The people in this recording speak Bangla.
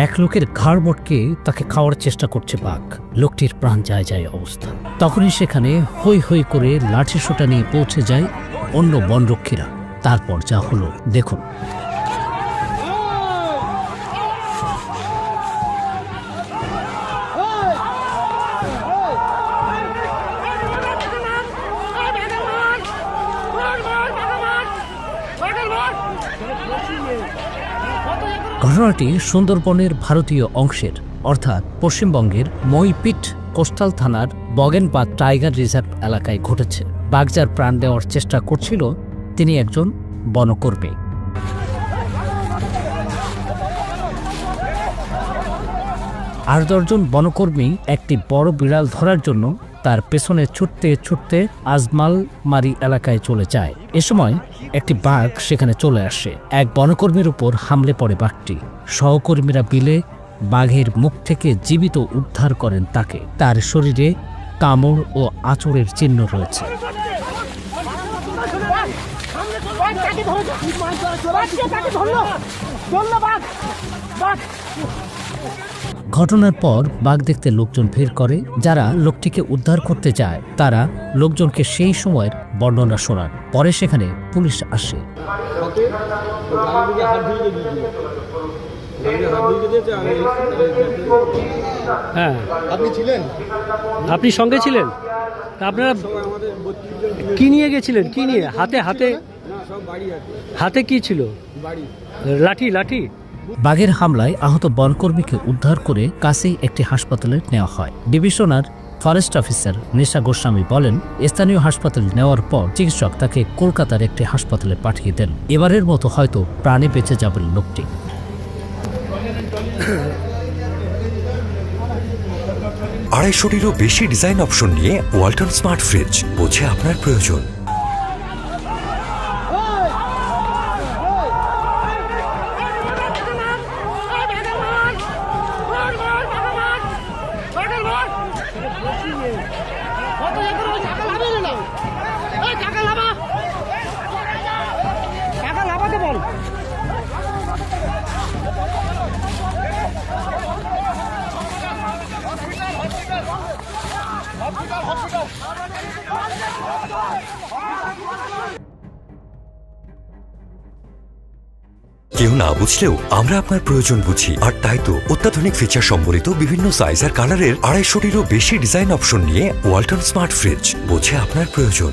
এক লোকের ঘাড় মটকে তাকে খাওয়ার চেষ্টা করছে বাঘ। লোকটির প্রাণ যায় যায় অবস্থা। তখনই সেখানে হৈ হৈ করে লাঠি সোঁটা নিয়ে পৌঁছে যায় অন্য বনরক্ষীরা। তারপর যা হলো দেখুন। ঘটনাটি সুন্দরবনের ভারতীয় অংশের অর্থাৎ পশ্চিমবঙ্গের মইপিট কোস্টাল থানার বগেনপাত টাইগার রিজার্ভ এলাকায় ঘটেছে। বাঘ যার প্রাণ দেওয়ার চেষ্টা করছিল তিনি একজন বনকর্মী। আর 10 জন বনকর্মী একটি বড় বিড়াল ধরার জন্য তার পেছনে ছুটতে ছুটতে আজমালমারি এলাকায় চলে যায়। এ সময় একটি বাঘ সেখানে চলে আসে। এক বনকর্মীর উপর হামলে পড়ে বাঘটি। সহকর্মীরা মিলে বাঘের মুখ থেকে জীবিত উদ্ধার করেন তাকে। তার শরীরে কামড় ও আঁচড়ের চিহ্ন রয়েছে। ঘটনার পর বাঘ দেখতে লোকজন ভিড় করে। যারা লোকটিকে উদ্ধার করতে যায় তারা লোকজনকে সেই সময়ের বর্ণনা শোনান। পরে সেখানে পুলিশ আসে। হ্যাঁ, আপনি ছিলেন? আপনি সঙ্গে ছিলেন? আপনারা কি নিয়ে গেছিলেন? কি নিয়ে? হাতে হাতে হাতে কি ছিল? লাঠি লাঠি। বাঘের হামলায় আহত বনকর্মীকে উদ্ধার করে কাছেই একটি হাসপাতালে নেওয়া হয়। ডিভিশনাল ফরেস্ট অফিসার নিশা গোস্বামী বলেন, স্থানীয় হাসপাতালে নেওয়ার পর চিকিৎসক তাকে কলকাতার একটি হাসপাতালে পাঠিয়ে দেন। এবারের মতো হয়তো প্রাণে বেঁচে যাবেন লোকটি। 250-টিরও বেশি ডিজাইন অপশন নিয়ে ওয়ালটন স্মার্ট ফ্রিজ, বোঝে আপনার প্রয়োজন। কেউ না বুঝলেও আমরা আপনার প্রয়োজন বুঝি, আর তাই তো অত্যাধুনিক ফিচার সম্বলিত বিভিন্ন সাইজ আর কালারের 250-টিরও বেশি ডিজাইন অপশন নিয়ে ওয়ালটন স্মার্ট ফ্রিজ, বোঝে আপনার প্রয়োজন।